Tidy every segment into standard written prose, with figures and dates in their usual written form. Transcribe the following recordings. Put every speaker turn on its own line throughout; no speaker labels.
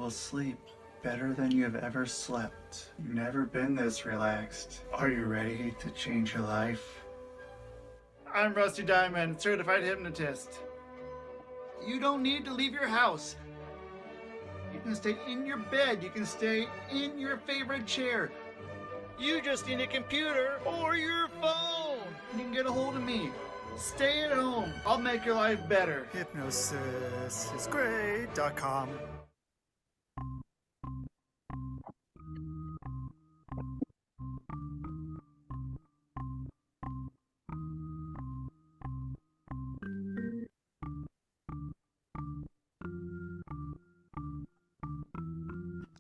will sleep better than you have ever slept. You've never been this relaxed. Are you ready to change your life? I'm Rusty Diamond, certified hypnotist. You don't need to leave your house. You can stay in your bed. You can stay in your favorite chair. You just need a computer or your phone. You can get a hold of me. Stay at home. I'll make your life better.
Hypnosisisgreat.com.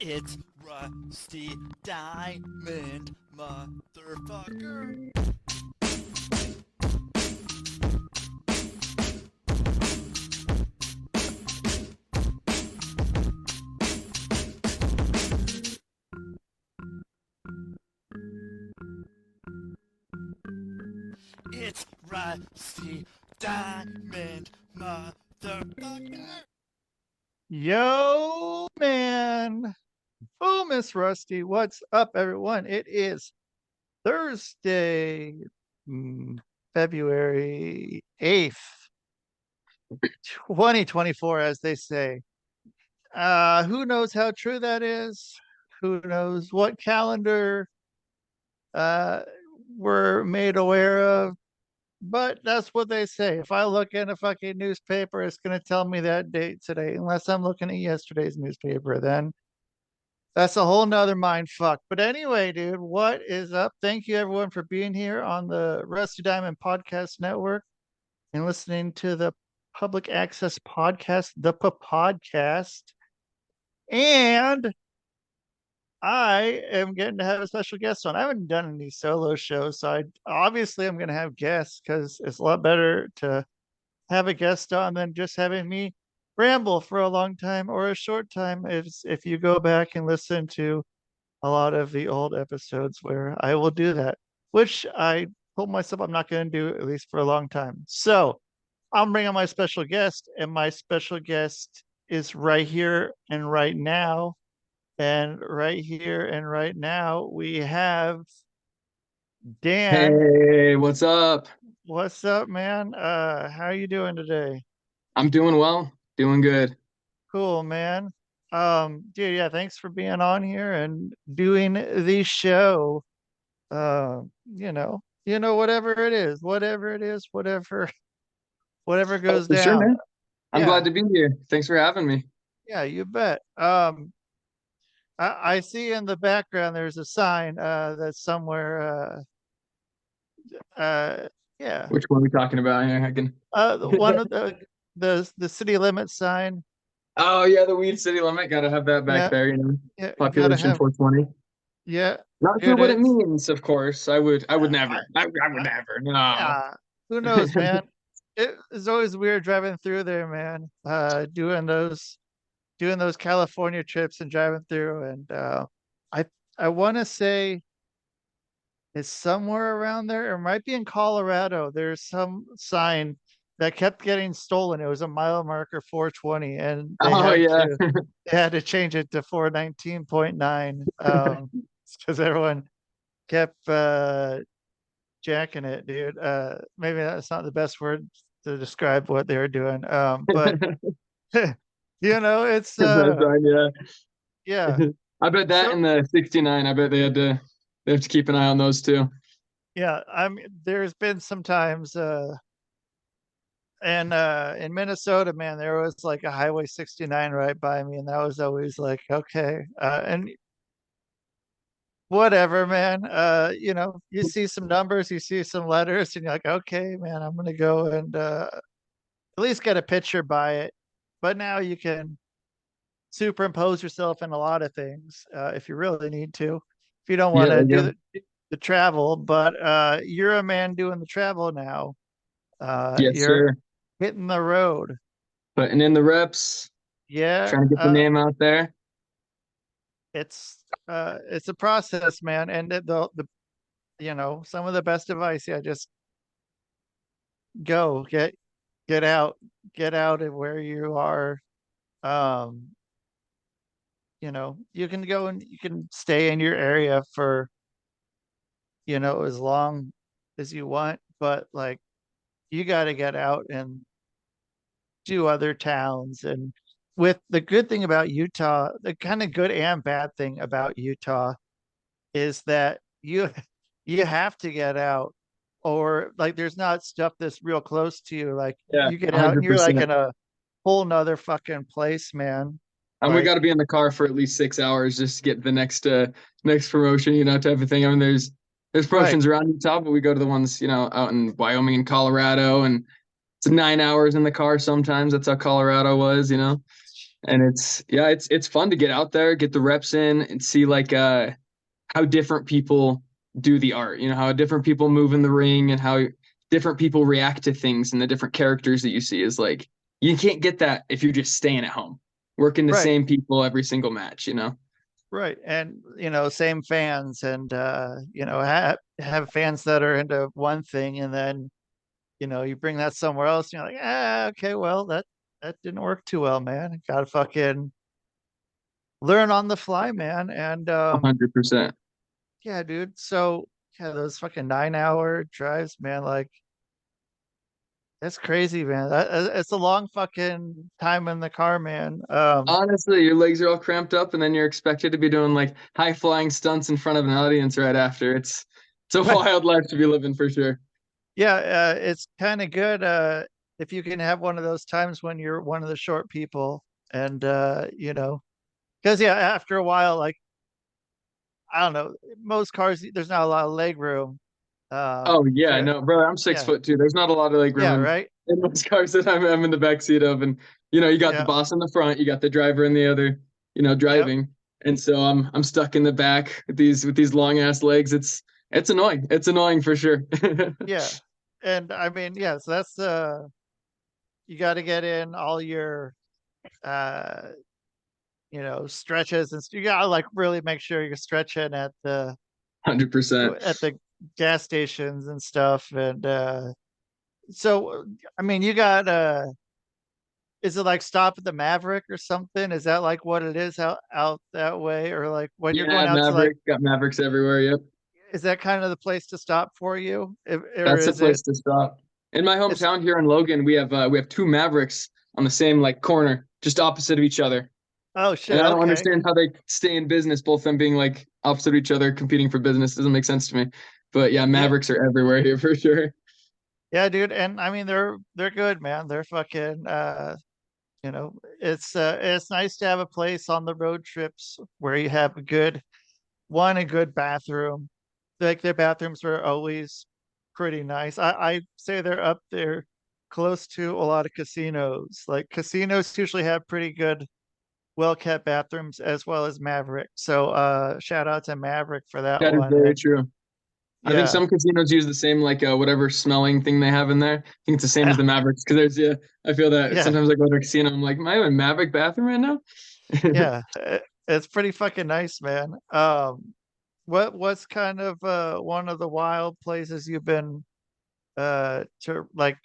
It's Rusty Diamond, motherfucker. It's Rusty Diamond, motherfucker.
Yo, man. Oh, Miss Rusty. What's up, everyone? It is Thursday, February 8th, 2024, as they say. Who knows how true that is? Who knows what calendar we're made aware of? But that's what they say. If I look in a fucking newspaper, it's going to tell me that date today, unless I'm looking at yesterday's newspaper. Then that's a whole nother mind fuck. But anyway, dude, what is up? Thank you everyone for being here on the Rusty Diamond Podcast Network and listening to the Public Access Podcast, the podcast. And I am getting to have a special guest on. I haven't done any solo shows, so obviously I'm going to have guests because it's a lot better to have a guest on than just having me ramble for a long time or a short time. If you go back and listen to a lot of the old episodes where I will do that, which I told myself I'm not going to do at least for a long time. So I'm bringing my special guest, and my special guest is right here and right now. And right here and right now, we have Dan.
Hey, what's up?
What's up, man? How you doing today?
I'm doing well, doing good.
Cool, man. Dude, yeah, thanks for being on here and doing the show. Whatever it is, whatever goes
For sure,
down.
man. I'm
Yeah.
glad to be here. Thanks for having me.
Yeah, you bet. I see in the background there's a sign that's somewhere yeah.
Which one are we talking about here?
One of the city limit sign.
Oh yeah, the weed city limit. Gotta have that back
Yeah,
there, you know.
yeah,
Population 420.
Yeah.
Not sure what it means, of course. I would never. I would never. No.
Yeah. Who knows, man? It is always weird driving through there, man. Doing those California trips and driving through, and I want to say it's somewhere around there. It might be in Colorado. There's some sign that kept getting stolen. It was a mile marker 420, and they had to change it to 419.9 because everyone kept jacking it, dude. Maybe that's not the best word to describe what they were doing. But it's yeah.
I bet that in the 69. I bet they have to keep an eye on those too.
Yeah, there's been some times and in Minnesota, man, there was like a Highway 69 right by me, and that was always like, okay. And whatever, man. You see some numbers, you see some letters, and you're like, okay, man, I'm gonna go and at least get a picture by it. But now you can superimpose yourself in a lot of things if you really need to. If you don't want to do the travel, but you're a man doing the travel now.
Yes, sir.
Hitting the road,
putting in the reps.
Yeah,
trying to get the name out there.
It's a process, man, and the some of the best advice, just go get out of where you are. you can go and you can stay in your area for, as long as you want, but like you got to get out and do other towns. And with the good thing about Utah, the kind of good and bad thing about Utah is that you have to get out, or like there's not stuff that's real close to you. Like
Yeah,
you get out and you're like
100%.
in a whole nother fucking place, man.
And we
Like,
got to be in the car for at least 6 hours just to get the next promotion, type of thing. I mean, there's
right,
promotions around Utah, but we go to the ones, out in Wyoming and Colorado, and it's 9 hours in the car sometimes. That's how Colorado was, And it's fun to get out there, get the reps in, and see like how different people do the art, how different people move in the ring and how different people react to things, and the different characters that you see is like, you can't get that if you're just staying at home, working the
right,
same people every single match,
right. And same fans, and have fans that are into one thing, and then you bring that somewhere else, and you're like, okay, well, that didn't work too well, man. Gotta fucking learn on the fly, man. And
100%.
yeah, dude. So yeah, those fucking 9-hour drives, man, like that's crazy, man. It's a long fucking time in the car, man.
Honestly, your legs are all cramped up, and then you're expected to be doing like high flying stunts in front of an audience right after. It's a wild life to be living for sure.
Yeah, it's kind of good if you can have one of those times when you're one of the short people, and because yeah, after a while, like I don't know, most cars there's not a lot of leg room.
Oh yeah,
For
no, brother, I'm
yeah,
6 foot two. There's not a lot of leg room
yeah,
in,
right,
in most cars that I'm in the back seat of, and you got the
yeah,
boss in the front, you got the driver in the other,
yep,
driving, and so I'm stuck in the back with these long ass legs. It's annoying. It's annoying for sure.
yeah. And I mean, yeah, so that's you got to get in all your uh stretches, and you gotta like really make sure you're stretching
100%.
at the gas stations and stuff. And so I mean, you got is it like stop at the Maverick or something? Is that like what it is out that way? Or like when you're going
Yeah,
out to like,
Maverick got Mavericks everywhere. Yep.
is that kind of the place to stop for you? Or
That's the
is it,
place to stop. In my
it's,
hometown here in Logan, we have two Mavericks on the same like corner, just opposite of each other.
oh
And
shit,
I don't
okay.
understand how they stay in business, both of them being like opposite of each other, competing for business. Doesn't make sense to me. But yeah,
Yeah,
Mavericks are everywhere here for sure.
yeah, dude. And I mean, they're good, man. They're fucking it's nice to have a place on the road trips where you have a good bathroom. Like their bathrooms are always pretty nice. I say they're up there close to a lot of casinos. Like casinos usually have pretty good, well kept bathrooms as well as Maverick. So shout out to Maverick for that
That is
one.
very
And
true. I think
yeah,
some casinos use the same like whatever smelling thing they have in there. I think it's the same as the Mavericks because I feel that
yeah,
sometimes I go to a casino, I'm like, am I in a Maverick bathroom right now?
yeah. It's pretty fucking nice, man. What's kind of one of the wild places you've been to, like,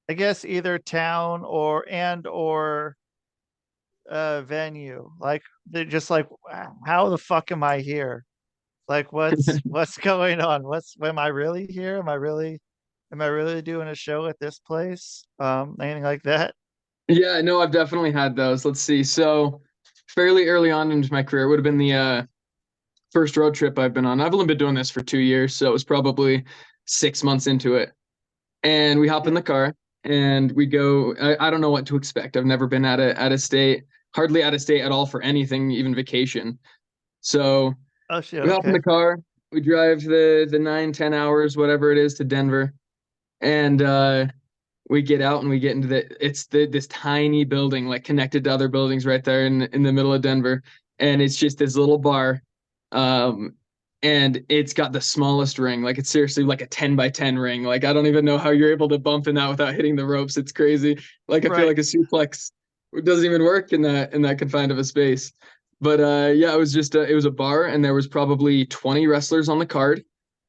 I guess either town or venue? Like they're just like, "Wow, how the fuck am I here? Like what's going on? Am I really here? Am I really doing a show at this place? Anything like that?
Yeah, no, I've definitely had those. Let's see. So fairly early on into my career, it would have been the first road trip I've been on. I've only been doing this for 2 years, so it was probably 6 months into it. And we hop in
Yeah.
the car and we go. I don't know what to expect. I've never been at a state, hardly out of state at all for anything, even vacation. So
Oh shit,
we hop in
okay.
the car, we drive the 9-10 hours, whatever it is, to Denver, and we get out and we get into this tiny building like connected to other buildings right there in the middle of Denver, and it's just this little bar, um, and it's got the smallest ring, like it's seriously like a 10 by 10 ring. Like I don't even know how you're able to bump in that without hitting the ropes. It's crazy. Like I feel
Right.
like a suplex doesn't even work in that confined of a space. But yeah, it was a bar, and there was probably 20 wrestlers on the card,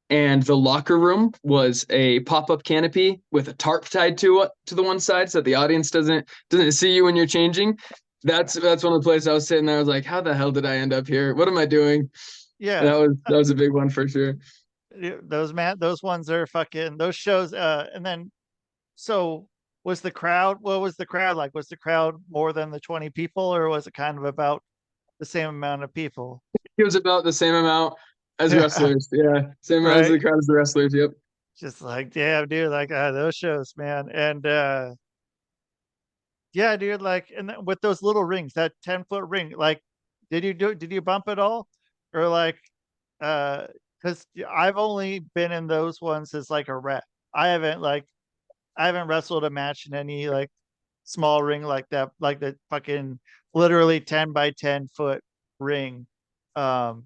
and the locker room was a pop-up canopy with a tarp tied to the one side so that the audience doesn't see you when you're changing. That's one of the places I was sitting there. I was like, how the hell did I end up here? What am I doing?
Yeah,
That was a big one for sure.
those ones are fucking those shows. And then so was the crowd? What was the crowd like? Was the crowd more than the 20 people, or was it kind of about the same amount of people?
It was about the same amount as
Yeah,
wrestlers. Yeah, same amount as
right.
the crowd as the wrestlers. Yep.
Just like, damn, dude, like those shows, man. And yeah, dude, like, and with those little rings, that 10-foot ring, like, did you bump it all? Or like, because I've only been in those ones as like a rep. I haven't like I haven't wrestled a match in any like small ring like that, like the fucking literally 10 by 10-foot ring. Um,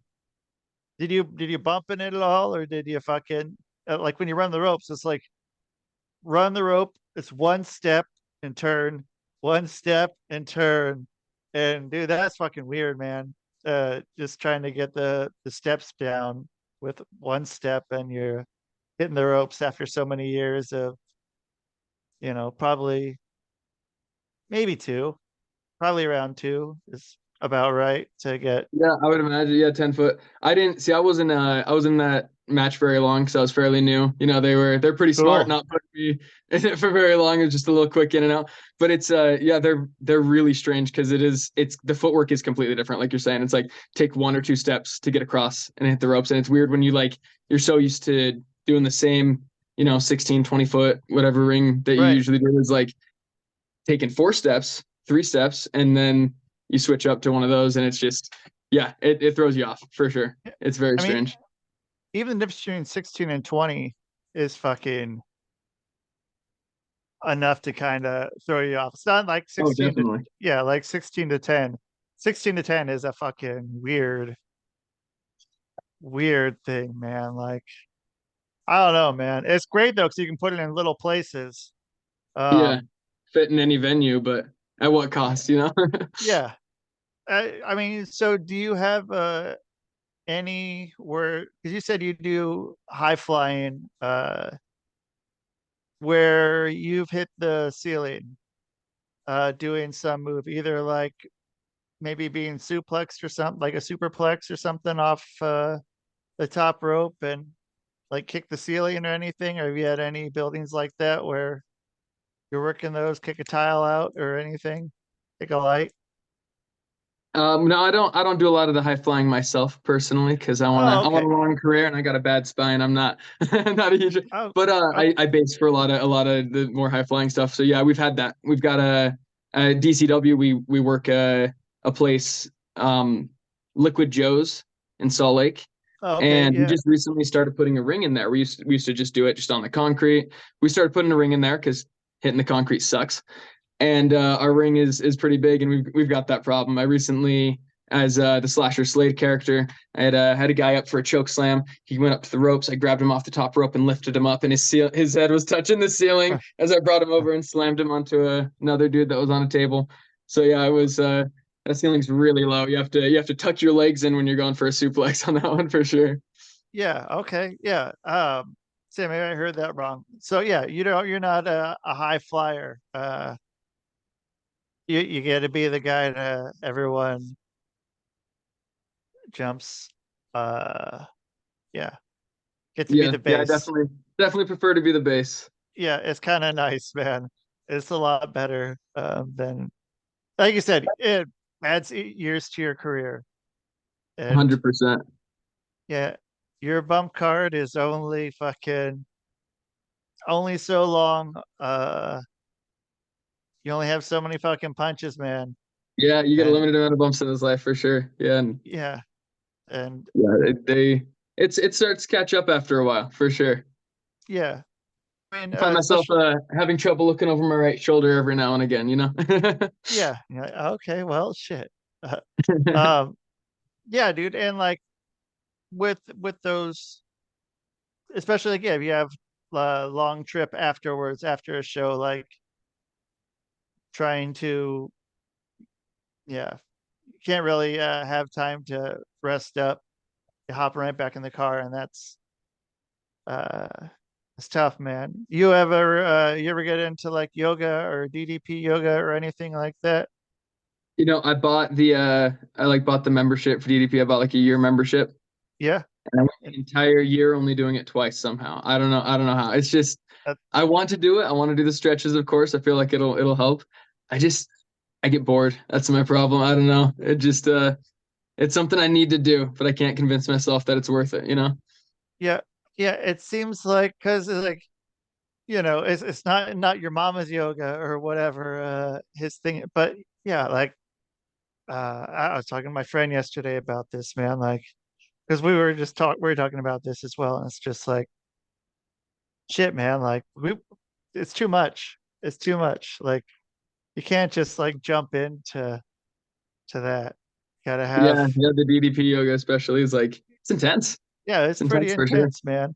did you bump in it at all, or did you fucking like when you run the ropes? It's like run the rope. It's one step and turn, one step and turn, and dude, that's fucking weird, man. Just trying to get the steps down with one step, and you're hitting the ropes after so many years of probably maybe two, probably around two is about right to get.
Yeah, I would imagine. Yeah, 10 foot. I didn't see. I was in that match very long because I was fairly new. They're pretty smart,
Cool.
not putting me in it for very long. It was just a little quick in and out. But it's yeah, they're really strange because it's the footwork is completely different. Like you're saying, it's like take 1 or 2 steps to get across and hit the ropes, and it's weird when you're so used to doing the same 16, 20 foot whatever ring that you
Right.
usually do is like taking 4 steps, 3 steps, and then you switch up to one of those, and it's just, yeah, it throws you off for sure. It's very
I mean,
strange.
even the difference between 16 and 20 is fucking enough to kind of throw you off. It's not like
Oh,
16 to,
definitely.
yeah, like 16 to 10. 16 to 10 is a fucking weird thing, man. Like, I don't know, man. It's great though, because you can put it in little places.
Yeah,
Um,
fit in any venue, but at what cost, you know?
yeah. I mean, so do you have any where, because you said you do high flying, where you've hit the ceiling, doing some move, either like maybe being suplexed or something, like a superplex or something off the top rope and like kick the ceiling or anything? Or have you had any buildings like that where you're working those, kick a tile out or anything, kick a light?
No, I don't do a lot of the high flying myself personally because
Oh,
I want
okay.
a long career and I got a bad spine. I'm not not a huge,
Oh,
but
oh,
I base for a lot of the more high flying stuff. So yeah, we've had that. We've got a DCW. We work a place, Liquid Joe's in Salt Lake,
oh, okay.
and we
Yeah.
just recently started putting a ring in there. We used to just do it just on the concrete. We started putting a ring in there because hitting the concrete sucks, and our ring is pretty big, and we've got that problem. I recently, as the Slasher Slade character, I had a guy up for a choke slam. He went up to the ropes. I grabbed him off the top rope and lifted him up, and his head was touching the ceiling as I brought him over and slammed him onto another dude that was on a table. So yeah, I was that ceiling's really low. You have to tuck your legs in when you're going for a suplex on that one for sure.
Yeah. Okay. Yeah. Sam, maybe I heard that wrong. So yeah, you're not a high flyer. You get to be the guy that everyone jumps. Uh, yeah, get to be
Yeah,
the
yeah, I
base.
definitely prefer to be the base.
Yeah, it's kind of nice, man. It's a lot better than, like you said, it adds years to your career. And
100%.
yeah, your bump card is only fucking only so long. You only have so many fucking punches, man.
Yeah, you get a
And
limited amount of bumps in this life for sure. Yeah, and
yeah, and
yeah, it starts to catch up after a while for sure.
yeah. I mean,
I find myself
especially
having trouble looking over my right shoulder every now and again, you know.
yeah, yeah. Okay, well, shit. Um, yeah, dude, and like with those, especially like, yeah, if you have a long trip afterwards after a show, like trying to, yeah, you can't really have time to rest up. You hop right back in the car, and uh it's tough, man. You ever get into like yoga or DDP yoga or anything like that?
I bought the membership for DDP. I bought like a year membership,
Yeah.
and I went the entire year only doing it twice somehow. I don't know. I don't know how. It's just
That,
I want to do it. I want to do the stretches, of course. I feel like it'll help. I get bored. That's my problem. I don't know. It's something I need to do, but I can't convince myself that it's worth it, you know?
yeah. Yeah. It seems like, cause it's like, it's not your mama's yoga or whatever, his thing, but yeah, like, I was talking to my friend yesterday about this, man, like, because we were talking about this as well. And it's just like, shit, man, like it's too much. It's too much. Like, you can't just like jump to that. Gotta have,
Yeah, the DDP yoga especially is like it's intense.
yeah,
It's
it's pretty
intense for sure.
intense, man.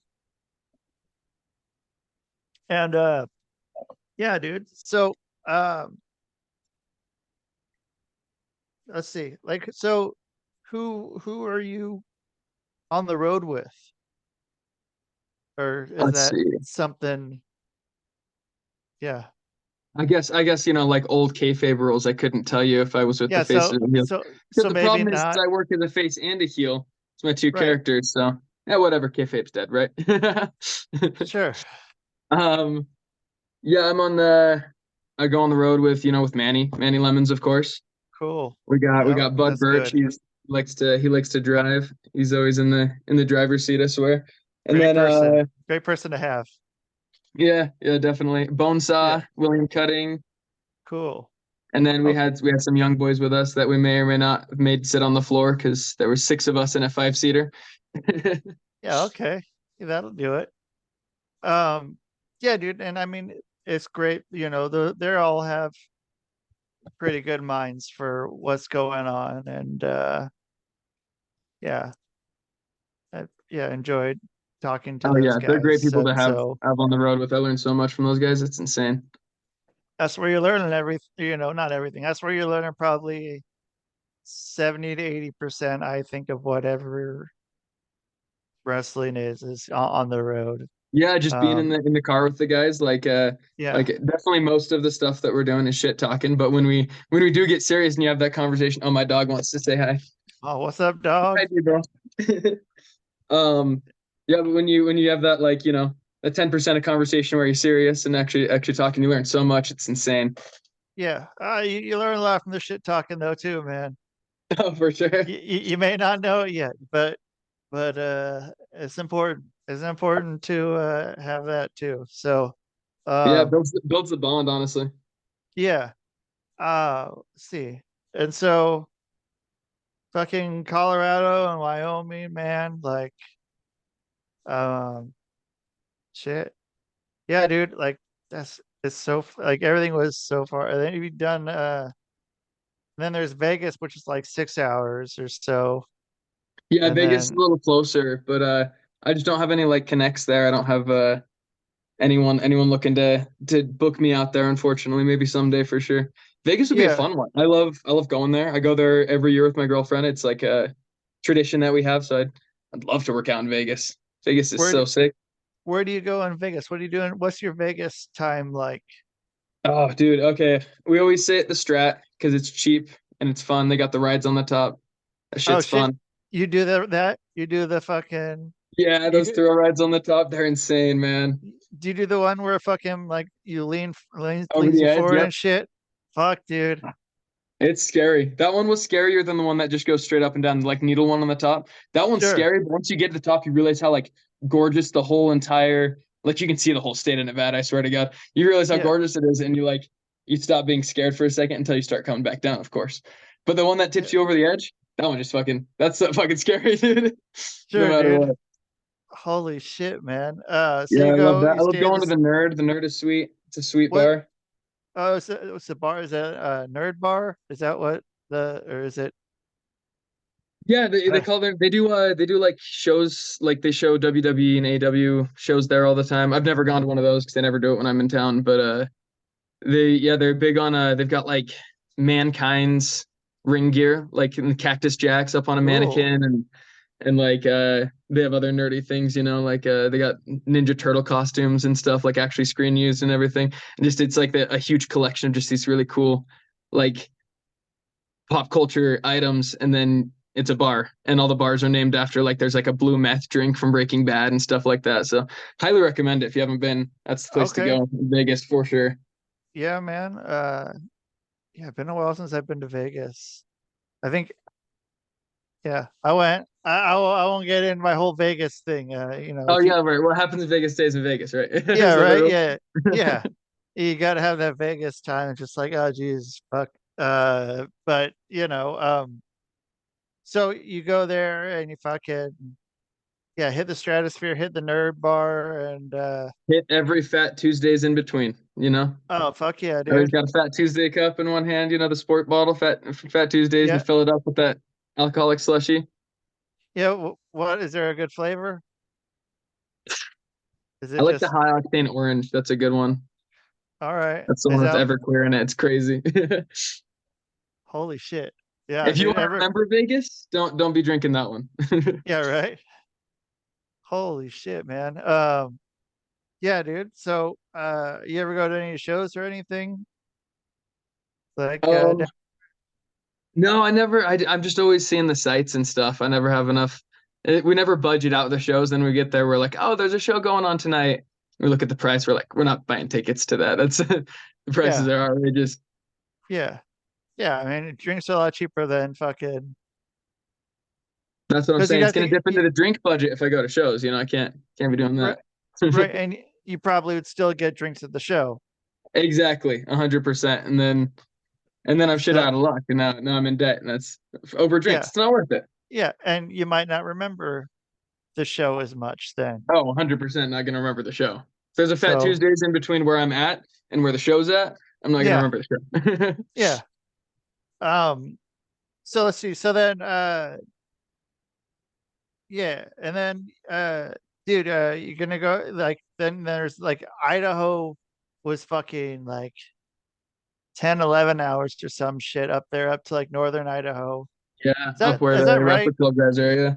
And yeah, dude. So um let's see. Like, so who are you on the road with? Or is
Let's
that
see.
something? Yeah.
I guess like old kayfabe rules. I couldn't tell you if I was with the
Yeah,
face
so
or the heel. Because
so
the
maybe
problem is
not.
I work as a face and a heel. It's my two
Right.
characters, so yeah, whatever. Kayfabe's dead, right?
Sure.
um, yeah, I go on the road with Manny Lemons, of course.
Cool.
We got Bud
That's
Birch.
good.
He likes to drive. He's always in the driver's seat, I swear. And
Great
then
person. Great person to have.
yeah, definitely.
Yeah.
Bonesaw, William Cutting.
Cool.
And then we
Okay.
had we had some young boys with us that we may or may not have made sit on the floor because there were 6 of us in a 5-seater.
Yeah, okay. Yeah, that'll do it. Um, yeah, dude, and I mean it's great, they all have pretty good minds for what's going on, and yeah, yeah, enjoyed talking to
Oh
those
yeah, they're great
guys,
people to
and
have
so
have on the road with. I learned so much from those guys. It's insane.
that's where you're learning not everything. That's where you're learning probably 70 to 80%, I think, of whatever wrestling is on the road.
Yeah, just being in
Um,
the car with the guys, like
yeah.
definitely most of the stuff that we're doing is shit talking. But when we do get serious and you have that conversation, oh, my dog wants to say hi.
Oh, what's up, dog?
Hi, dude, bro. Um, yeah, but when you have that that 10% of conversation where you're serious and actually talking, you learn so much. It's insane.
Yeah, you learn a lot from the shit talking though too, man.
Oh, for sure.
You may not know it yet, but it's important. It's important to have that too. So
Yeah,
um
builds the bond, honestly.
yeah. Let's see. And so fucking Colorado and Wyoming, man, like um shit. Yeah, dude, like it's so like everything was so far. And then you've done then there's Vegas, which is like 6 hours or so.
Yeah,
And
Vegas is a
then
little closer, but I just don't have any connects there. I don't have anyone looking to book me out there, unfortunately. Maybe someday for sure. Vegas would be a
yeah,
fun one. I love going there. I go there every year with my girlfriend. It's like a tradition that we have, so I'd love to work out in Vegas. Vegas is
where
so sick.
where do you go in Vegas? What are you doing? What's your Vegas time like?
Oh, dude. Okay. We always say at the Strat because it's cheap and it's fun. They got the rides on the top. That
Oh
shit's
shit.
fun.
You do that? You do the fucking
Yeah,
you
those
do
thrill rides on the top, they're insane, man.
do you do the one where fucking like you
Over
leans
the
you
edge,
forward
yep.
and shit? Fuck, dude.
It's scary. That one was scarier than the one that just goes straight up and down, like needle one on the top. That one's
Sure.
scary, but once you get to the top, you realize how gorgeous the whole entire you can see the whole state of Nevada, I swear to God. You realize how
Yeah.
gorgeous it is, and you stop being scared for a second until you start coming back down, of course. But the one that
Yeah.
tips you over the edge, that one just that's so fucking scary, dude. No
Sure,
matter
dude.
what.
Holy shit, man. So
Yeah, I love that.
you
I love
stay at
going to
this
the Nerd. The Nerd is sweet. It's a sweet
what
bar.
oh what's the bar? Is that nerd bar? Is that what or is it
Yeah, they
uh,
call them they do shows, they show WWE and AW shows there all the time. I've never gone to one of those because they never do it when I'm in town. But they're big on they've got Mankind's ring gear, and Cactus Jacks up on a
cool.
mannequin, and they have other nerdy things, they got Ninja Turtle costumes and stuff, actually screen used and everything. And just it's a huge collection of just these really cool like pop culture items, and then it's a bar, and all the bars are named after, like, there's like a blue meth drink from Breaking Bad and stuff like that. So highly recommend it if you haven't been. That's the place to
Okay.
go in Vegas for sure.
Yeah, man. Yeah, been a while since I've been to Vegas. I think, yeah, I went. I won't get into my whole Vegas thing.
Oh
If you,
yeah, right. What happens in Vegas stays in Vegas, right? Is
yeah,
that the
right,
rule?
yeah, yeah. You got to have that Vegas time. It's just like, oh, geez, fuck. But so you go there and you fucking, yeah, hit the stratosphere, hit the nerd bar, and
Hit every Fat Tuesdays in between, you know?
oh, fuck yeah,
Always
dude.
got a Fat Tuesday cup in one hand, the sport bottle, Fat Tuesdays, and
Yeah,
you fill it up with that alcoholic slushy.
yeah. What is there a good flavor? Is
I
it
like the
just
high octane orange. That's a good one.
all right?
That's the
Is
one with
that
Everclear in it. It's crazy.
holy shit? Yeah,
If you
dude.
want to remember Vegas, don't be drinking that one.
Yeah, right. Holy shit, man. Yeah, dude. So, you ever go to any shows or anything? Like,
Um, no, I never. I'm just always seeing the sights and stuff. I never have enough. We never budget out the shows. Then we get there, we're like, oh, there's a show going on tonight. We look at the price. We're like, we're not buying tickets to that. That's the prices
yeah,
are outrageous.
yeah, yeah. I mean, drinks are a lot cheaper than fucking
That's what I'm
because you
saying. It's
got
gonna
the
dip into the drink budget if I go to shows. I can't be doing
right,
that.
right, and you probably would still get drinks at the show.
Exactly, 100%. And then I'm shit
So,
out of luck, and now I'm in debt, and that's over drinks.
yeah,
It's not worth it.
yeah, and you might not remember the show as much then.
Oh, 100% not gonna remember the show. If there's a Fat
So,
Tuesdays in between where I'm at and where the show's at, I'm not gonna
yeah,
remember the show.
yeah. Um, so let's see. So then, yeah, and then dude, you're gonna go like then there's like Idaho was fucking like 10, 11 hours or some shit up there up to like northern Idaho.
Yeah,
Is
up
that
where
is
the
that right?
Wrestle Club guys are. Yeah,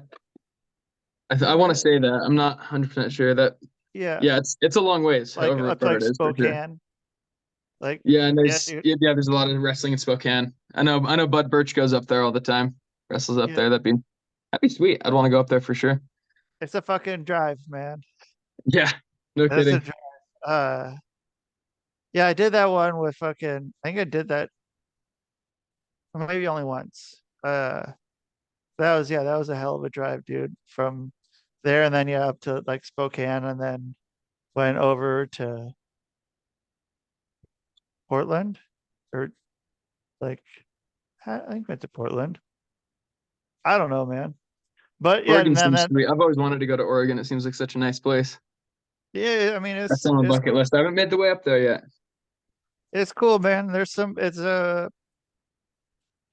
I want to
Uh,
say that. I'm not 100% sure that.
yeah,
Yeah, it's a long ways,
like
however
up to
far
like
it is for sure.
Spokane. Like
Yeah, and
yeah,
there's
dude.
there's a lot of wrestling in Spokane. I know Bud Birch goes up there all the time. Wrestles up
Yeah,
there. That'd be sweet. I'd want to go up there for sure.
it's a fucking drive, man.
Yeah, no
That's a
kidding.
drive. Yeah, I did that one with fucking I think I did that maybe only once. That was a hell of a drive, dude. From there and then yeah, up to like Spokane and then went over to Portland or like I think went to Portland. I don't know, man. But yeah, and
Oregon
then
seems
that
sweet. I've always wanted to go to Oregon. It seems like such a nice place.
yeah, I mean
That's on my bucket list. I haven't made the way up there yet.
it's cool, man. It's a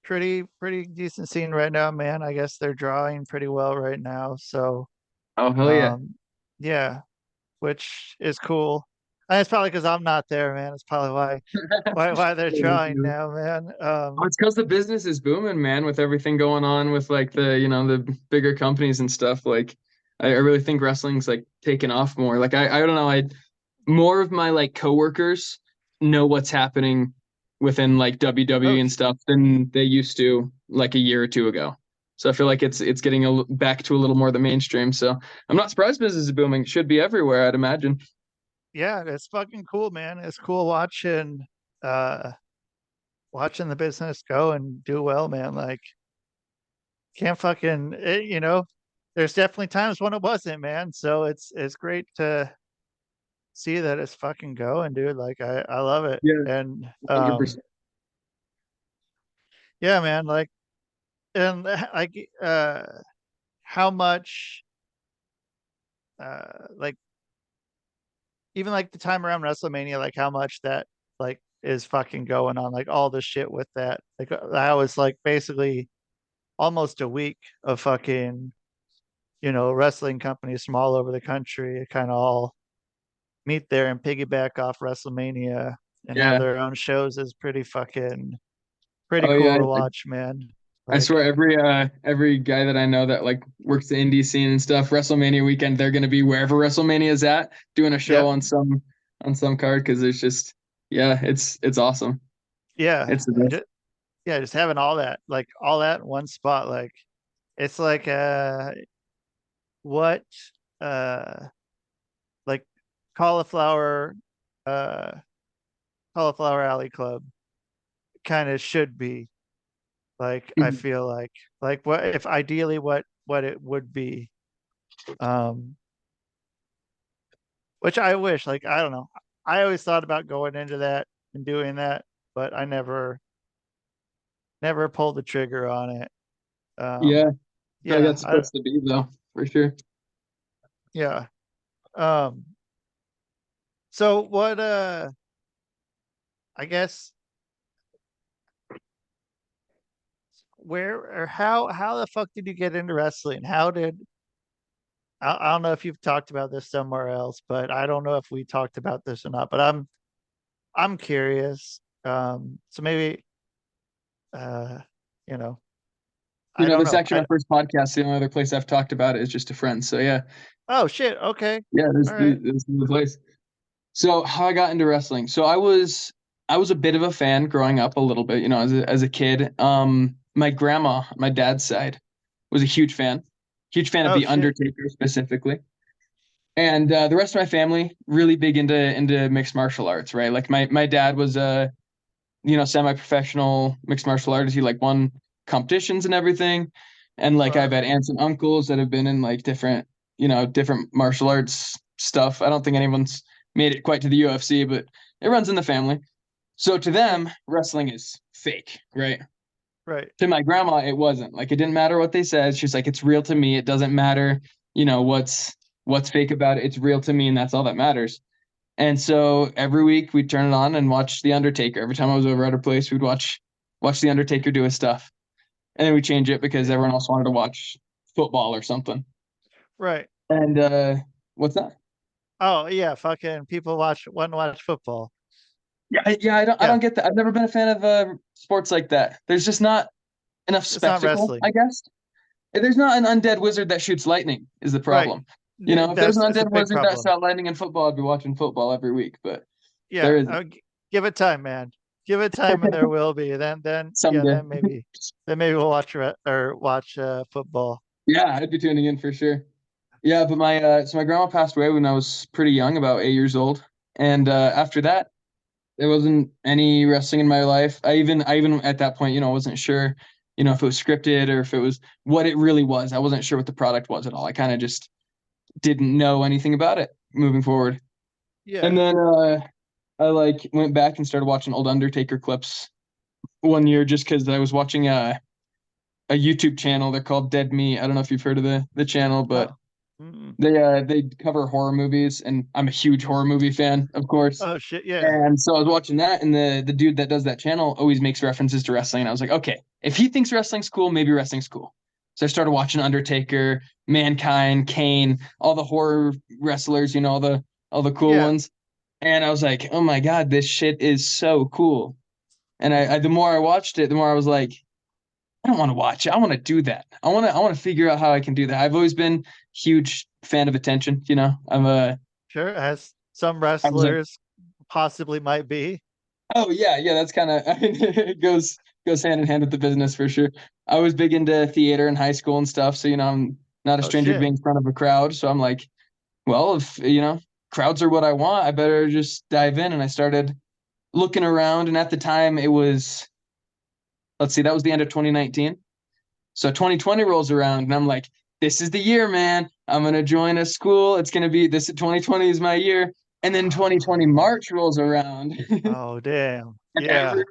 pretty decent scene right now, man. I guess they're drawing pretty well right now. So
Oh hell yeah.
um yeah, which is cool. And it's probably because I'm not there, man. It's probably why they're drawing now, man.
Oh, it's because the business is booming, man, with everything going on with like the bigger companies and stuff. Like, I really think wrestling's like taking off more. Like, I don't know, more of my like coworkers know what's happening within like
Oh,
WWE and stuff than they used to like a year or two ago. So I feel like it's getting back to a little more of the mainstream. So I'm not surprised business is booming. It should be everywhere, I'd imagine.
yeah, it's fucking cool, man. It's cool uh watching the business go and do well, man. Like can't fucking there's definitely times when it wasn't, man. So it's great to see that it's fucking going, dude. Like I love it.
Yeah,
And
100%.
yeah, man, like and like how much like even like the time around WrestleMania, like how much that like is fucking going on, like all the shit with that. Like I was like basically almost a week of fucking, wrestling companies from all over the country kind of all meet there and piggyback off WrestleMania and have
Yeah.
their own shows is pretty
Oh yeah.
cool to watch, man.
I
Like,
swear every guy that I know that like works the indie scene and stuff, WrestleMania weekend, they're gonna be wherever WrestleMania is at, doing a show
yep,
on some card because it's just yeah, it's awesome.
yeah.
It's the best.
yeah, just having all that in one spot, like it's like what uh like cauliflower uh cauliflower alley club kind of should be. Like I
Mhm.
feel like what if ideally what it would be. Um which I wish, like, I don't know. I always thought about going into that and doing that, but I never pulled the trigger on it.
Yeah,
Um,
I feel like
yeah,
that's supposed to be though, for sure.
yeah. Um, so what, I guess where or how the fuck did you get into wrestling? I don't know if you've talked about this somewhere else, but I don't know if we talked about this or not, but I'm curious. So maybe, uh, you know,
You
I
know,
don't
this is
know.
actually my first podcast. The only other place I've talked about it is just to friends. So yeah,
Oh shit. Okay.
yeah,
All right.
this is the place. So how I got into wrestling. So I was a bit of a fan growing up a little bit, you know, as a kid. My grandma, my dad's side, was a huge fan of
Oh
the
shit.
Undertaker specifically. And the rest of my family really big into mixed martial arts, right? Like my dad was a semi-professional mixed martial artist. He like won competitions and everything. And like I've
Fuck.
had aunts and uncles that have been in like different martial arts stuff. I don't think anyone's made it quite to the UFC, but it runs in the family. So to them, wrestling is fake, right?
Right.
To my grandma, it wasn't. Like it didn't matter what they said. She's like, it's real to me. It doesn't matter, what's fake about it. It's real to me, and that's all that matters. And so every week we'd turn it on and watch The Undertaker. Every time I was over at her place, we'd watch The Undertaker do his stuff. And then we change it because
Yeah.
everyone else wanted to watch football or something.
Right.
And what's that?
Oh yeah. Fucking people want to watch football.
Yeah, I
Yeah.
don't get that. I've never been a fan of sports like that. There's just not enough
It's not
spectacle,
wrestling.
I guess. There's not an undead wizard that shoots lightning is the
Right.
problem. You know, if there's an
It's a
undead
big
wizard that
problem.
shot lightning in football, I'd be watching football every week, but there
Yeah.
isn't.
Give it time, man. Give it time, and there will be. Then yeah.
Someday.
Then maybe we'll watch football.
Yeah, I'd be tuning in for sure. Yeah, but my grandma passed away when I was pretty young, about 8 years old. And after that, there wasn't any wrestling in my life. I even at that point, wasn't sure, if it was scripted or if it was what it really was. I wasn't sure what the product was at all. I kind of just didn't know anything about it moving forward. And
Yeah.
then I like went back and started watching old Undertaker clips one year just because I was watching a YouTube channel. They're called Dead Me. I don't know if you've heard of the channel, but
Oh. Mm-mm.
they cover horror movies, and I'm a huge horror movie fan, of course.
Oh shit. Yeah.
And so I was watching that, and the dude that does that channel always makes references to wrestling. And I was like, okay, if he thinks wrestling's cool, maybe wrestling's cool. So I started watching Undertaker, Mankind, Kane, all the horror wrestlers, all the cool
Yeah.
ones. And I was like, oh my God, this shit is so cool. And the more I watched it, the more I was like, I don't want to watch it. I want to do that. I want to figure out how I can do that. I've always been huge fan of attention.
Sure. As some
I was like,
wrestlers possibly might be.
oh yeah, that's kind of, I mean, it goes hand in hand with the business for sure. I was big into theater in high school and stuff, so I'm not a
Oh
stranger to
shit.
being in front of a crowd. So I'm like, well, if crowds are what I want, I better just dive in. And I started looking around, and at the time it was, let's see, that was the end of 2019. So 2020 rolls around, and I'm like, this is the year, man. I'm gonna join a school. It's gonna be this. 2020 is my year. And then 2020 March rolls around,
Oh damn.
and
Yeah.
every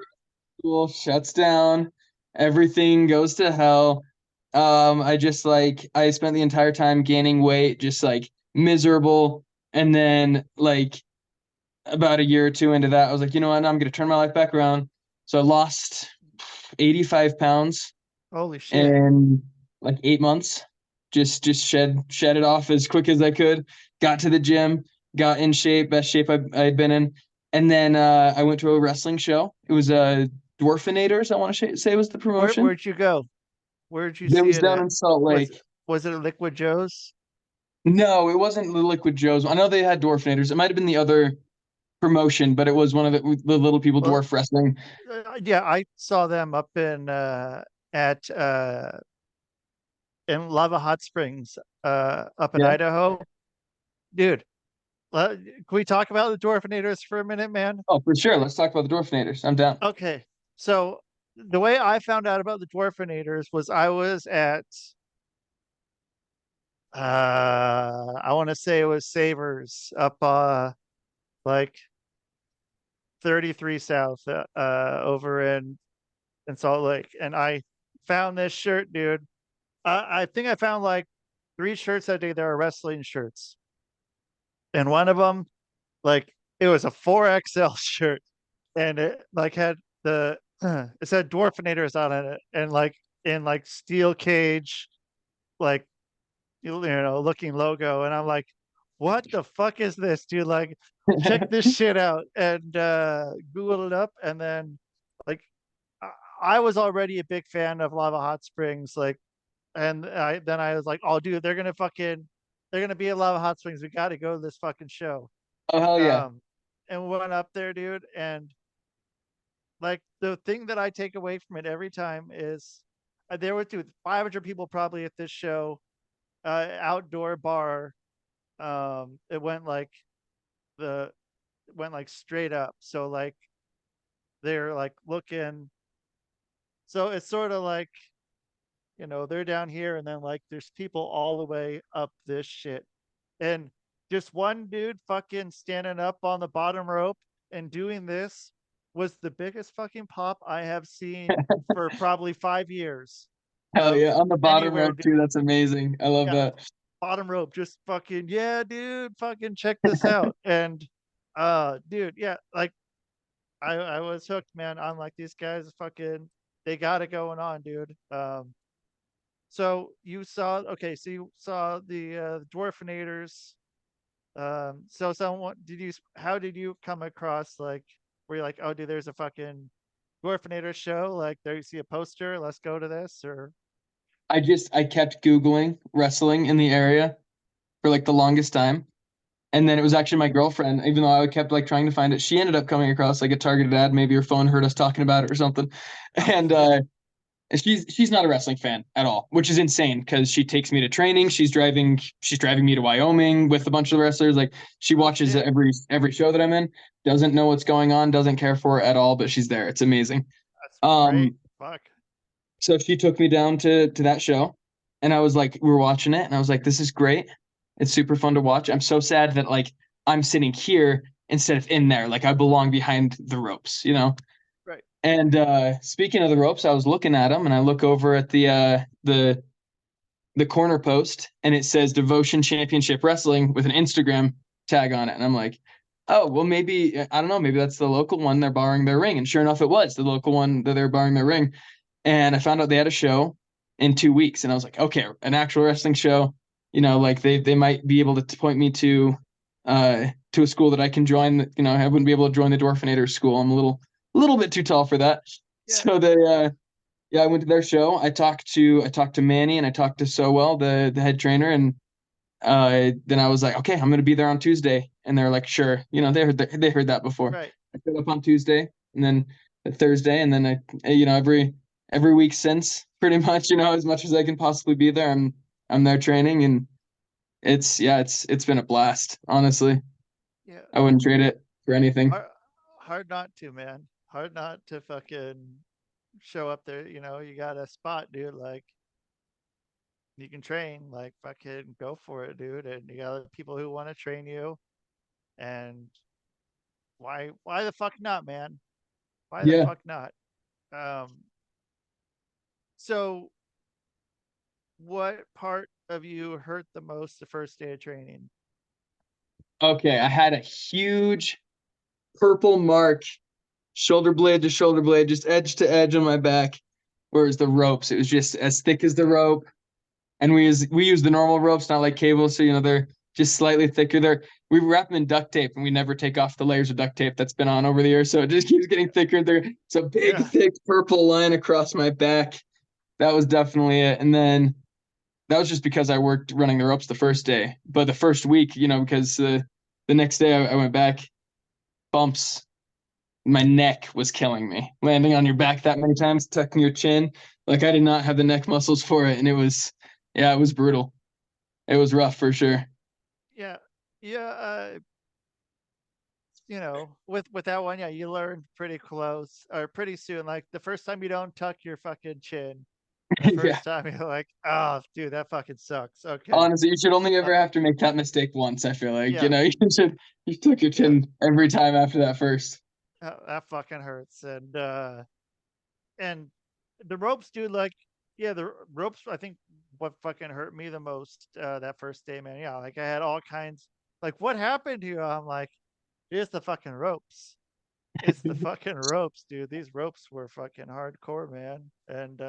school shuts down. Everything goes to hell. I spent the entire time gaining weight, just like miserable. And then like about a year or two into that, I was like, you know what? I'm gonna turn my life back around. So I lost 85 pounds
Holy shit.
in like 8 months. Just shed it off as quick as I could. Got to the gym, got in shape, best shape I had been in. And then I went to a wrestling show. It was Dwarfinators, I want to say was the promotion.
Where'd you go? Where'd you
It
see
was
it
down
at?
in Salt
Was
Lake.
was it Liquid Joe's?
No, it wasn't the Liquid Joe's. I know they had Dwarfinators. It might have been the other promotion, but it was one of the little people
Well,
dwarf wrestling.
Yeah, I saw them up at in Lava Hot Springs up in
Yeah.
Idaho. Dude, can we talk about the Dwarfinators for a minute, man?
Oh, for sure. Let's talk about the Dwarfinators. I'm down.
Okay. So the way I found out about the Dwarfinators was I was at I want to say it was Savers up like 33 South over in Salt Lake, and I found this shirt, dude. I think I found like 3 shirts that day that are wrestling shirts, and one of them, like, it was a 4XL shirt, and it like had the it said Dwarfinators on it, and like in like steel cage, like looking logo, and I'm like, what the fuck is this, dude? Like, check this shit out, and Google it up, and then like I was already a big fan of Lava Hot Springs, like, and I was like, oh, dude, they're gonna be at Lava Hot Springs. We got to go to this fucking show.
Oh, hell yeah.
And we went up there, dude, and like the thing that I take away from it every time is there were 500 people probably at this show, outdoor bar. It went like straight up. So like they're like looking. So it's sort of like, they're down here, and then like there's people all the way up this shit. And just one dude fucking standing up on the bottom rope and doing this was the biggest fucking pop I have seen for probably 5 years.
Hell yeah. On the bottom
Anywhere,
rope too. That's amazing. I love
yeah,
that.
bottom rope, just fucking, yeah, dude, fucking check this out. And dude, yeah, like I was hooked, man. I'm like, these guys fucking, they got it going on, dude. So you saw, okay, so you saw the Dwarfinators. So how did you come across, like, were you like, oh, dude, there's a fucking Dwarfinator show, like, there you see a poster, let's go to this? Or
I kept Googling wrestling in the area for like the longest time. And then it was actually my girlfriend, even though I kept like trying to find it. She ended up coming across like a targeted ad. Maybe her phone heard us talking about it or something. And she's not a wrestling fan at all, which is insane because she takes me to training. She's driving me to Wyoming with a bunch of wrestlers. Like, she watches every show that I'm in, doesn't know what's going on, doesn't care for it at all, but she's there. It's amazing.
that's great. Fuck.
So she took me down to that show, and I was like, we were watching it, and I was like, this is great. It's super fun to watch. I'm so sad that like I'm sitting here instead of in there. Like, I belong behind the ropes,
Right.
And speaking of the ropes, I was looking at them, and I look over at the corner post, and it says Devotion Championship Wrestling with an Instagram tag on it, and I'm like, oh, well, maybe, I don't know, maybe that's the local one they're borrowing their ring. And sure enough, it was the local one that they're borrowing their ring. And I found out they had a show in 2 weeks, and I was like, okay, an actual wrestling show. Like they might be able to point me to a school that I can join. I wouldn't be able to join the Dwarfinators school. I'm a little bit too tall for that. Yeah. So I went to their show. I talked to Manny, and I talked to Sowell, the head trainer, and then I was like, okay, I'm gonna be there on Tuesday. And they're like, sure. They heard that before.
Right.
I showed up on Tuesday, and then Thursday, and then every week since, pretty much, as much as I can possibly be there, I'm there training, and it's been a blast, honestly.
Yeah.
I wouldn't trade it for anything.
Hard not to, man. Hard not to fucking show up there. You got a spot, dude. Like, you can train, like, fucking go for it, dude. And you got people who want to train you. And why the fuck not, man? Why the fuck not? So what part of you hurt the most the first day of training?
Okay, I had a huge purple mark, shoulder blade to shoulder blade, just edge to edge on my back. Whereas the ropes, it was just as thick as the rope. And we use the normal ropes, not like cable, so they're just slightly thicker. We wrap them in duct tape, and we never take off the layers of duct tape that's been on over the years, so it just keeps getting thicker. It's a big, thick purple line across my back. That was definitely it. And then that was just because I worked running the ropes the first day. But the first week, because the next day I went back, bumps, my neck was killing me. Landing on your back that many times, tucking your chin. Like I did not have the neck muscles for it. And it was brutal. It was rough for sure.
Yeah. Yeah. With that one, yeah, you learn pretty close or pretty soon. Like the first time you don't tuck your fucking chin, the
Yeah.
first time you're like, oh, dude, that fucking sucks. Okay.
Honestly, you should only ever have to make that mistake once, I feel like.
Yeah.
You took your chin every time after that first.
That fucking hurts. And the ropes, dude, like, yeah, the ropes, I think what fucking hurt me the most that first day, man. Yeah, like I had all kinds, like, what happened to you? I'm like, it's the fucking ropes. It's the fucking ropes, dude. These ropes were fucking hardcore, man. And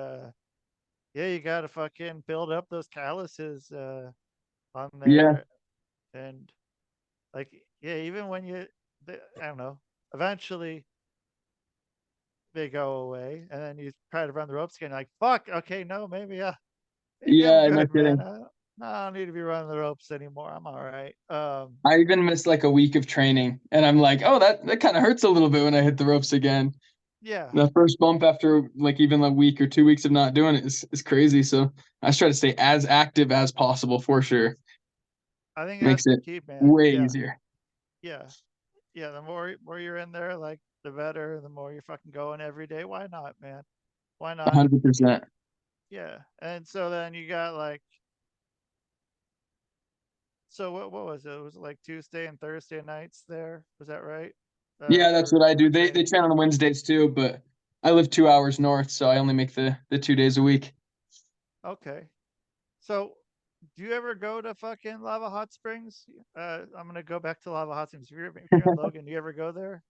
yeah, you gotta fucking build up those calluses on
Yeah.
there. And like, yeah, even when I don't know, eventually they go away, and then you try to run the ropes again. Like, fuck. Okay, no, maybe I'm
Yeah, no
good, man.
kidding.
No, I don't need to be running the ropes anymore. I'm all right.
I even missed like a week of training, and I'm like, oh, that kind of hurts a little bit when I hit the ropes again.
Yeah,
The first bump after like even a week or 2 weeks of not doing it is crazy. So I just try to stay as active as possible for sure.
I think
Makes
that's the
it
key, man.
way
Yeah,
easier.
yeah, yeah. The more you're in there, like the better. The more you're fucking going every day. Why not, man? Why not?
100%.
Yeah. And so then you got like, so what was it? It was like Tuesday and Thursday nights there. Was that right?
Yeah, that's what I do. They
Training?
train on Wednesdays too, but I live 2 hours north, so I only make the 2 days a week.
Okay. So, do you ever go to fucking Lava Hot Springs? I'm gonna go back to Lava Hot Springs. If you're in Logan, do you ever go there?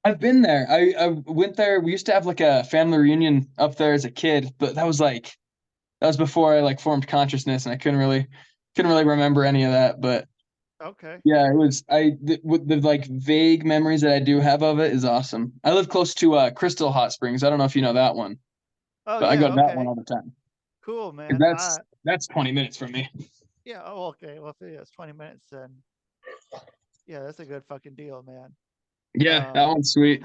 I've been there. I went there. We used to have like a family reunion up there as a kid, but that was before I like formed consciousness, and I couldn't really remember any of that. But
Okay.
yeah, it was with the like vague memories that I do have of it is awesome. I live close to Crystal Hot Springs. I don't know if you know that one,
Oh
but I go
yeah.
to that one
Okay.
all the time.
Cool,
'Cause
man.
that's 20 minutes from me.
Yeah. Oh, okay. Well, if it's 20 minutes, then yeah, that's a good fucking deal, man.
Yeah, that
Um,
one's sweet.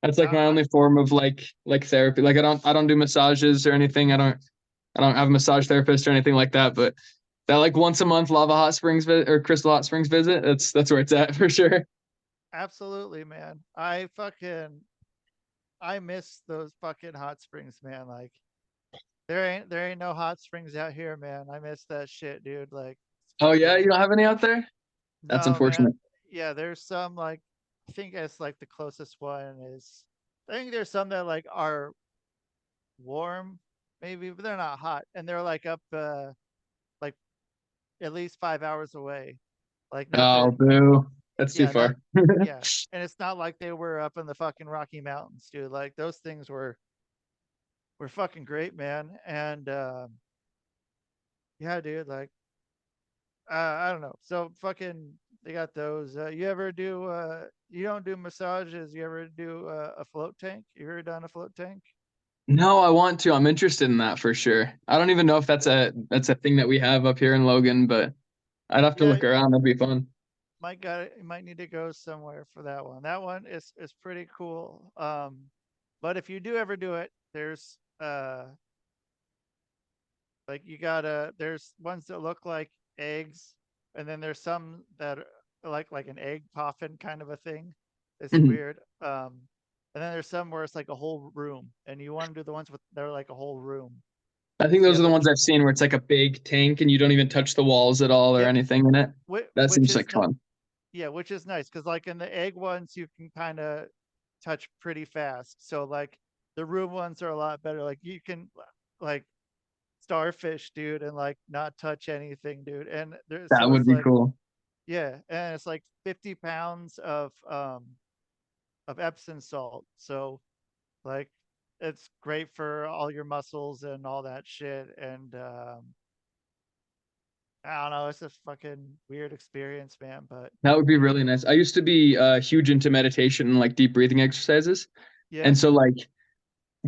That's like my
I
only form of like therapy. Like I don't do massages or anything. I don't have a massage therapist or anything like that, but that like once a month Lava Hot Springs or Crystal Hot Springs visit, that's where it's at for sure.
absolutely, man. I miss those fucking hot springs, man. Like there ain't no hot springs out here, man. I miss that shit, dude. Like it's
Oh yeah,
fucking
you don't have any out there? That's
no, man.
unfortunate.
Yeah, there's some like I think it's like the closest one is I think there's some that like are warm, maybe, but they're not hot. And they're like up like at least 5 hours away. Like
Oh
nothing
boo. That's too
yeah, not
far.
yeah. And it's not like they were up in the fucking Rocky Mountains, dude. Like those things were fucking great, man. And yeah, dude, like I don't know. So fucking they got those. You don't do massages, you ever do a float tank? You ever done a float tank?
No, I want to. I'm interested in that for sure. I don't even know if that's a thing that we have up here in Logan, but I'd have to
Yeah,
look around. That'd be fun.
you might need to go somewhere for that one. That one is pretty cool. But if you do ever do it, there's like there's ones that look like eggs, and then there's some that are like an egg coffin kind of a thing. It's
Mhm.
weird. And then there's some where it's like a whole room, and you want to do the ones with they're like a whole room.
I think
So you
those
have
are the
the
ones I've seen where it's like a big tank and you don't even touch the walls at all or
yep,
anything in it. That
which
seems
is
like
not
fun.
yeah, which is nice because like in the egg ones you can kind of touch pretty fast. So like the room ones are a lot better. Like you can like starfish, dude, and like not touch anything, dude. And there,
That
so
would
it's
be
like
cool.
yeah, and it's like 50 pounds of Epsom salt. So like it's great for all your muscles and all that shit. And I don't know, it's a fucking weird experience, man. But
That would be really nice. I used to be huge into meditation and like deep breathing exercises.
yeah,
And so like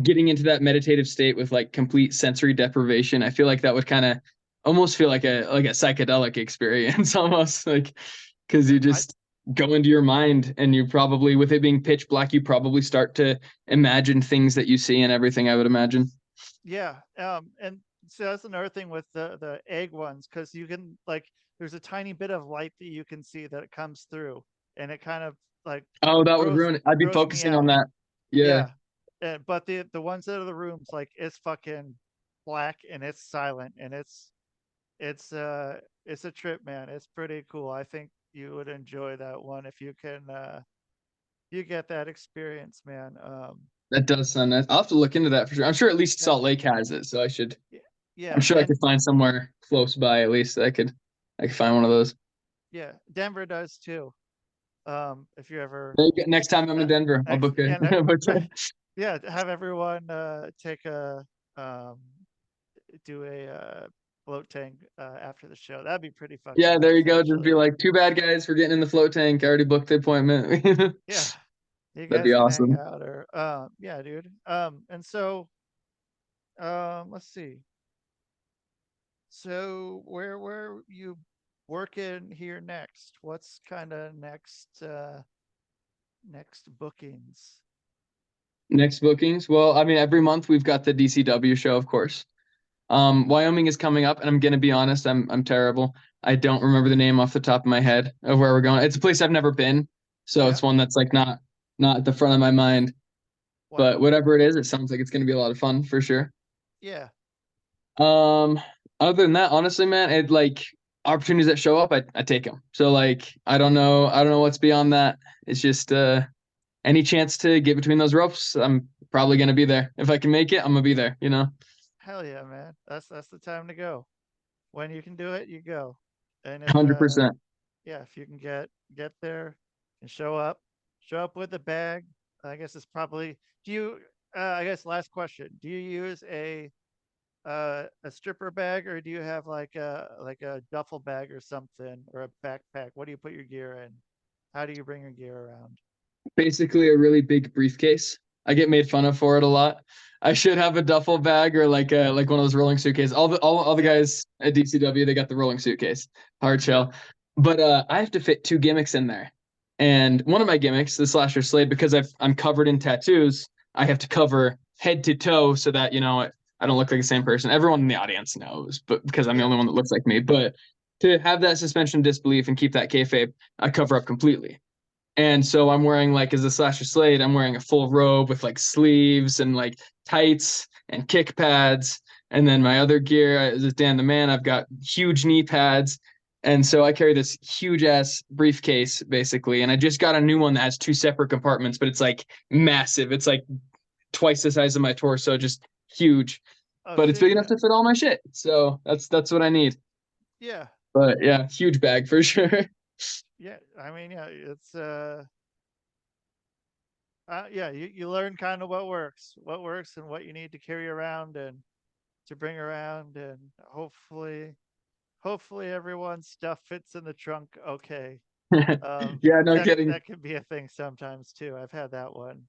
getting into that meditative state with like complete sensory deprivation, I feel like that would kind of almost feel like a psychedelic experience almost like because you
I
just go into your mind, and you probably, with it being pitch black, you probably start to imagine things that you see and everything, I would imagine.
Yeah. And so that's another thing with the egg ones, because you can like there's a tiny bit of light that you can see that it comes through, and it kind of like
Oh, that would
gross
ruin it. I'd be
gross me
focusing on
out.
that. Yeah.
Yeah. But the ones that are the rooms, like it's fucking black and it's silent and it's a trip, man. It's pretty cool. I think you would enjoy that one if you can you get that experience, man.
That does sound nice. I'll have to look into that for sure. I'm sure at least
Yeah.
Salt Lake has it, so I should.
Yeah.
I'm
Yeah.
sure I could find somewhere close by at least that I could find one of those.
Yeah. Denver does too. If you ever
There you go. Next time I'm in Denver, I'll
next
book a.
yeah,
book a-
yeah, have everyone take a um do a float tank after the show. That'd be pretty fucking
Yeah, there
nice,
you go. Just be
actually.
like, too bad, guys, for getting in the float tank. I already booked the appointment.
Yeah, you
That'd
guys
be
can hang
awesome.
out, or yeah, dude. And so let's see. So where you working here next? What's kind of next bookings?
Next bookings. Well, I mean, every month we've got the DCW show, of course. Wyoming is coming up, and I'm gonna be honest, I'm terrible. I don't remember the name off the top of my head of where we're going. It's a place I've never been, so
Yeah.
it's one that's like not at the front of my mind. But
Wyoming.
whatever it is, it sounds like it's gonna be a lot of fun for sure.
Yeah.
Um, Other than that, honestly, man, it like opportunities that show up, I take them. So like, I don't know what's beyond that. It's just any chance to get between those ropes, I'm probably gonna be there. If I can make it, I'm gonna be there.
Hell yeah, man. That's the time to go. When you can do it, you go. And if
100%.
yeah, if you can get there and show up with a bag. I guess it's probably do you I guess last question. Do you use a stripper bag, or do you have like a duffel bag or something, or a backpack? What do you put your gear in? How do you bring your gear around?
Basically a really big briefcase. I get made fun of for it a lot. I should have a duffel bag or like one of those rolling suitcases. All the
Yeah.
guys at DCW, they got the rolling suitcase, hard
Yep.
shell. But I have to fit two gimmicks in there. And one of my gimmicks, the Slasher Slade, because I'm covered in tattoos, I have to cover head to toe so that, I don't look like the same person. Everyone in the audience knows, but because I'm the
Yeah.
only one that looks like me. But to have that suspension of disbelief and keep that kayfabe, I cover up completely. And so I'm wearing like as a Slasher Slade, I'm wearing a full robe with like sleeves and like tights and kick pads. And then my other gear is dantheman. I've got huge knee pads. And so I carry this huge ass briefcase basically. And I just got a new one that has two separate compartments, but it's like massive. It's like twice the size of my torso, just huge.
Oh
But it's
shit,
big enough
yeah.
to fit all my shit. So that's what I need.
Yeah.
But yeah, huge bag for sure.
Yeah. I mean, yeah, it's yeah, you learn kind of what works and what you need to carry around and to bring around, and hopefully everyone's stuff fits in the trunk okay.
Yeah,
'Cause
no kidding.
that can be a thing sometimes too. I've had that one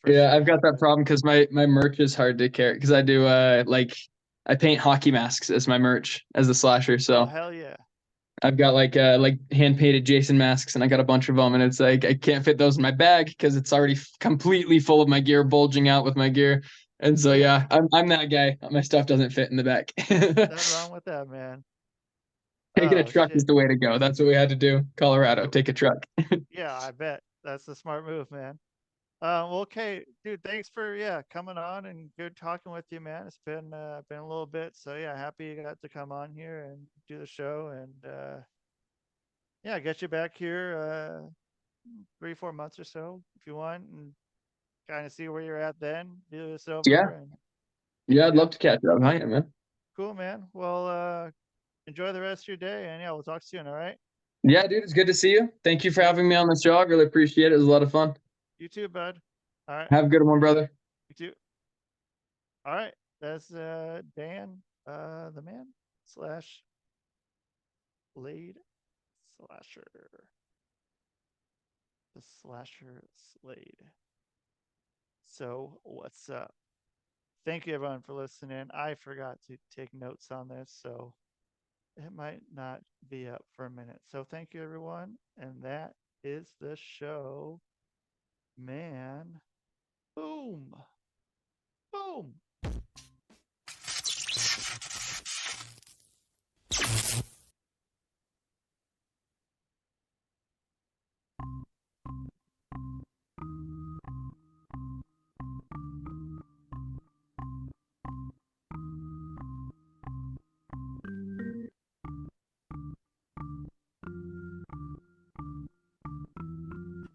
for
Yeah,
sure
I've got that
happen.
problem because my merch is hard to carry because I do like I paint hockey masks as my merch as the slasher.
Oh
So
hell yeah.
I've got like hand painted Jason masks and I got a bunch of them and it's like I can't fit those in my bag because it's already completely full of my gear bulging out with my gear. And so
Yeah.
yeah, I'm that guy. My stuff doesn't fit in the back.
Nothing wrong with that, man.
Taking a
Oh
truck is
shit.
the way to go. That's what we had to do. Colorado,
Cool.
take a truck.
Yeah, I bet. That's the smart move, man. Well, okay, dude, thanks for coming on and good talking with you, man. It's been a little bit. So yeah, happy you got to come on here and do the show, and yeah, get you back here 3 4 months or so if you want, and kind of see where you're at then, do this
Yeah,
over, and
yeah, I'd
yeah,
love to catch up. Hi, man.
cool, man. Well, enjoy the rest of your day, and yeah, we'll talk soon. All right.
Yeah, dude, it's good to see you. Thank you for
Yep.
having me on this show. I really appreciate it. It was a lot of fun.
You too, bud. All right.
Have a good one, brother.
You too. All right. That's Dan, the man slash Slade slasher, the Slasher Slade. So what's up? Thank you everyone for listening. I forgot to take notes on this, so it might not be up for a minute. So thank you everyone, and that is the show, man. Boom. Boom.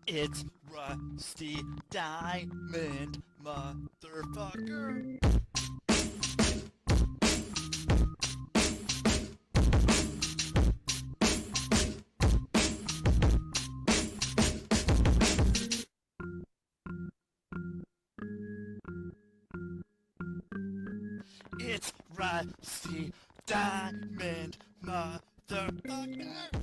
It's Rusty Diamond, motherfucker. It's Rusty Diamond, motherfucker.